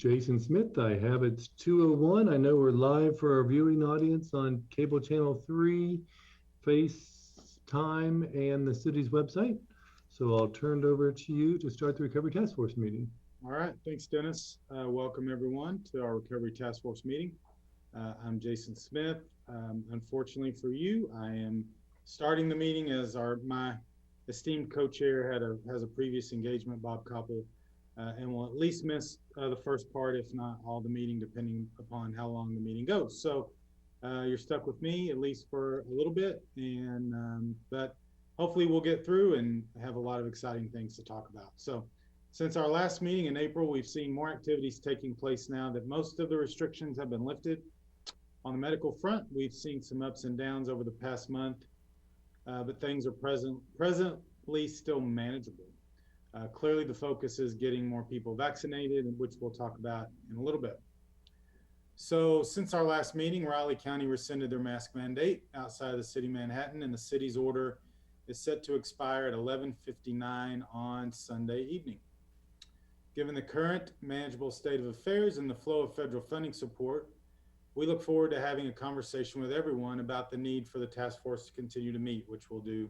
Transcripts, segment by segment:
Jason Smith. I have it's 2:01. I know we're live for our viewing audience on cable channel 3, FaceTime, and the city's website. So I'll turn it over to you to start the Recovery Task Force meeting. All right, thanks, Dennis. Welcome everyone to our Recovery Task Force meeting. I'm Jason Smith. Unfortunately for you, I am starting the meeting as my esteemed co-chair has a previous engagement, Bob Koppel, and will at least miss the first part, if not all the meeting, depending upon how long the meeting goes. So you're stuck with me at least for a little bit, and but hopefully we'll get through and have a lot of exciting things to talk about. So since our last meeting in April, we've seen more activities taking place now that most of the restrictions have been lifted. On the medical front, we've seen some ups and downs over the past month, but things are presently still manageable. Clearly, the focus is getting more people vaccinated, which we'll talk about in a little bit. So since our last meeting, Raleigh County rescinded their mask mandate outside of the city of Manhattan, and the city's order is set to expire at 11:59 on Sunday evening. Given the current manageable state of affairs and the flow of federal funding support, we look forward to having a conversation with everyone about the need for the task force to continue to meet, which we'll do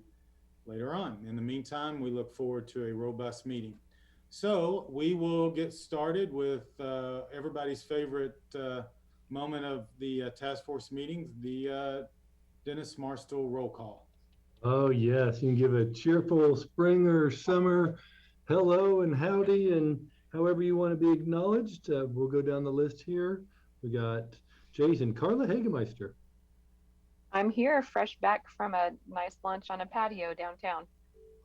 later on. In the meantime, we look forward to a robust meeting. So we will get started with everybody's favorite moment of the task force meetings, the Dennis Marstall roll call. Oh yes, you can give a cheerful spring or summer hello and howdy and however you want to be acknowledged. We'll go down the list here. We got Jason. Carla Hagemeister. I'm here, fresh back from a nice lunch on a patio downtown.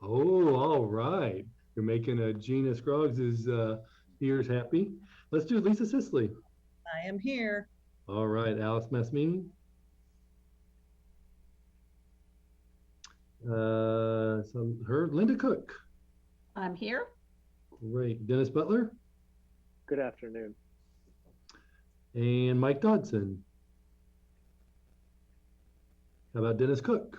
Oh, all right. You're making a Gina Scroggs' ears happy. Let's do Lisa Sisley. I am here. All right, Alice Masmini. Linda Cook. I'm here. Great. Dennis Butler. Good afternoon. And Mike Dodson. How about Dennis Cook?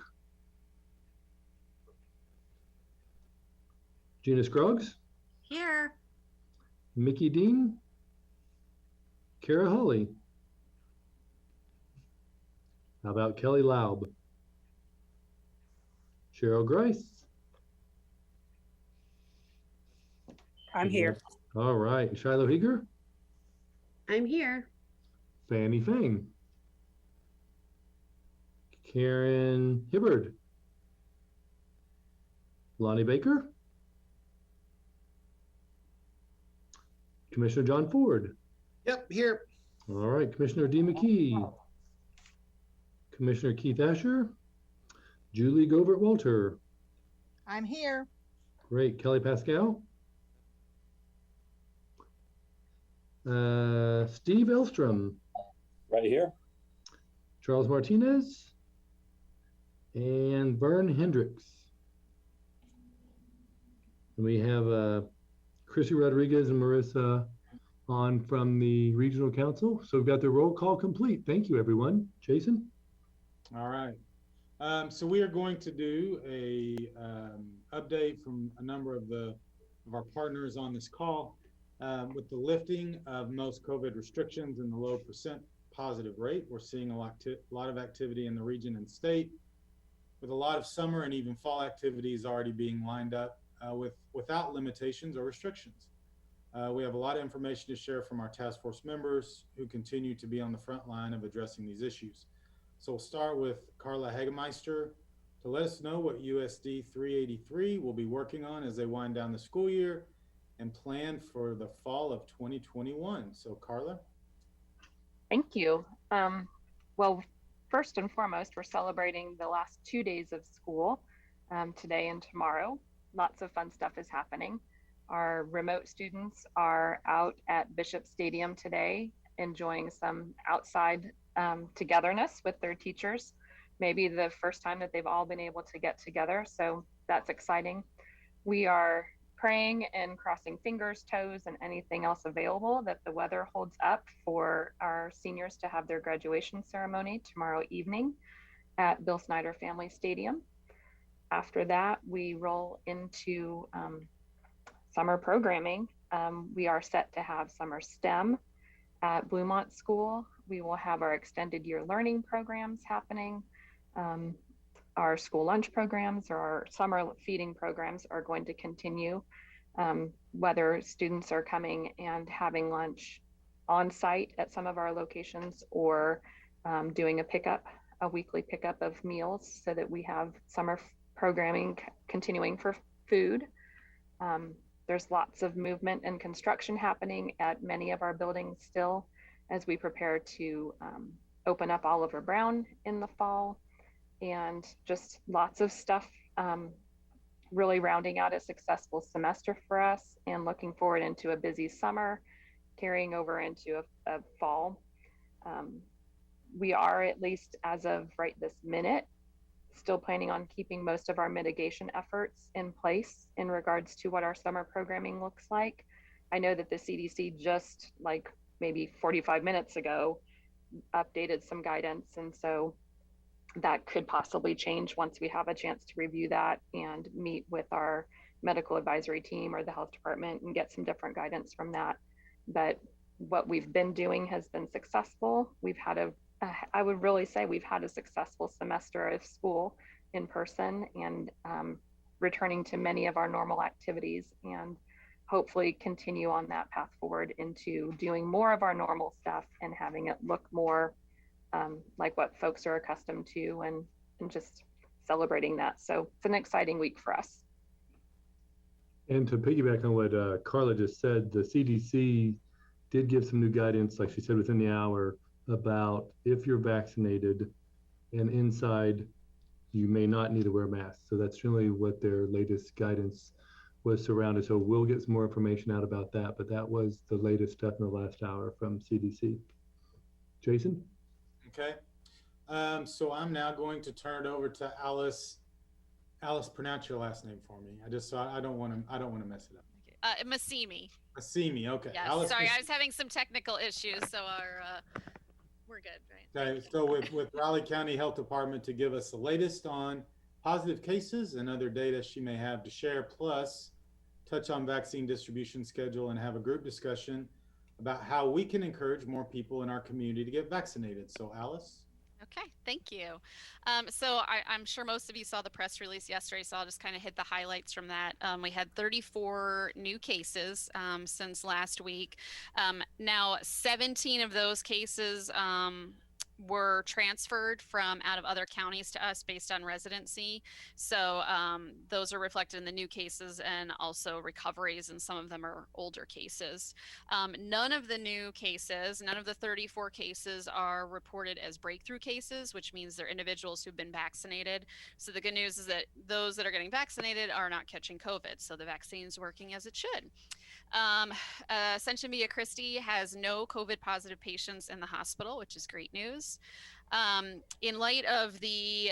Gina Scroggs? Here. Mickey Dean? Kara Hawley? How about Kelly Laub? Cheryl Grice? I'm here. All right. Shiloh Heger? I'm here. Fanny Fang? Karen Hibbard? Lonnie Baker? Commissioner John Ford? Yep, here. All right, Commissioner Dee McKee. Commissioner Keith Asher. Julie Govert Walter. I'm here. Great. Kelly Pascal. Steve Elstrom. Right here. Charles Martinez. And Vern Hendricks. And we have Chrissy Rodriguez and Marissa on from the Regional Council. So we've got the roll call complete. Thank you, everyone. Jason? All right. So we are going to do a update from a number of our partners on this call. With the lifting of most COVID restrictions and the low percent positive rate, we're seeing a lot of activity in the region and state, with a lot of summer and even fall activities already being lined up without limitations or restrictions. We have a lot of information to share from our task force members who continue to be on the front line of addressing these issues. So we'll start with Carla Hagemeister to let us know what USD 383 will be working on as they wind down the school year and plan for the fall of 2021. So Carla. Thank you. Well, first and foremost, we're celebrating the last 2 days of school, today and tomorrow. Lots of fun stuff is happening. Our remote students are out at Bishop Stadium today, enjoying some outside togetherness with their teachers. Maybe the first time that they've all been able to get together. So that's exciting. We are praying and crossing fingers, toes, and anything else available that the weather holds up for our seniors to have their graduation ceremony tomorrow evening at Bill Snyder Family Stadium. After that, we roll into summer programming We are set to have summer STEM at Bluemont School. We will have our extended year learning programs happening. Our school lunch programs or our summer feeding programs are going to continue, whether students are coming and having lunch on site at some of our locations or doing a weekly pickup of meals so that we have summer programming continuing for food. There's lots of movement and construction happening at many of our buildings still as we prepare to open up Oliver Brown in the fall, and just lots of stuff really rounding out a successful semester for us and looking forward into a busy summer, carrying over into a fall. We are, at least as of right this minute, still planning on keeping most of our mitigation efforts in place in regards to what our summer programming looks like. I know that the CDC just like maybe 45 minutes ago updated some guidance, and so that could possibly change once we have a chance to review that and meet with our medical advisory team or the health department and get some different guidance from that. But what we've been doing has been successful. We've had I would really say we've had a successful semester of school in person and returning to many of our normal activities, and hopefully continue on that path forward into doing more of our normal stuff and having it look more like what folks are accustomed to, and just celebrating that. So it's an exciting week for us. And to piggyback on what Carla just said, the CDC did give some new guidance, like she said, within the hour, about if you're vaccinated and inside, you may not need to wear a mask. So that's really what their latest guidance was surrounded. So we'll get some more information out about that, but that was the latest stuff in the last hour from CDC. Jason? Okay. So I'm now going to turn it over to Alice. Alice, pronounce your last name for me. I don't want to mess it up. Massimi. Massimi. Okay. Yes. Alice, Sorry, I was having some technical issues, so we're good, right? Okay. So with Raleigh County Health Department to give us the latest on positive cases and other data she may have to share, plus touch on vaccine distribution schedule and have a group discussion about how we can encourage more people in our community to get vaccinated. So Alice. Okay, thank you. I'm sure most of you saw the press release yesterday, so I'll just kind of hit the highlights from that. We had 34 new cases since last week. Now, 17 of those cases were transferred from out of other counties to us based on residency. So those are reflected in the new cases and also recoveries, and some of them are older cases. None of the new cases, none of the 34 cases are reported as breakthrough cases, which means they're individuals who've been vaccinated. So the good news is that those that are getting vaccinated are not catching COVID. So the vaccine is working as it should. Ascension Via Christi has no COVID positive patients in the hospital, which is great news. In light of the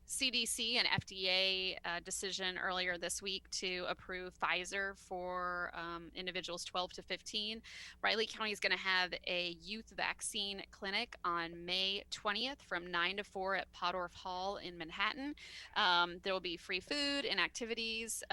CDC and FDA decision earlier this week to approve Pfizer for individuals 12 to 15, Riley County is going to have a youth vaccine clinic on May 20th from 9 to 4 at Podorf Hall in Manhattan. There will be free food and activities.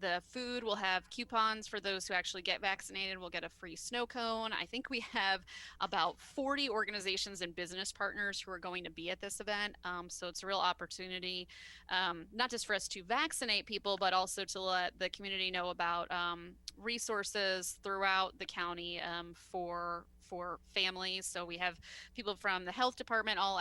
The food will have coupons for those who actually get vaccinated. We'll get a free snow cone. I think we have about 40 organizations and business partners who are going to be at this event. So it's a real opportunity, not just for us to vaccinate people, but also to let the community know about resources throughout the county for families. So we have people from the health department all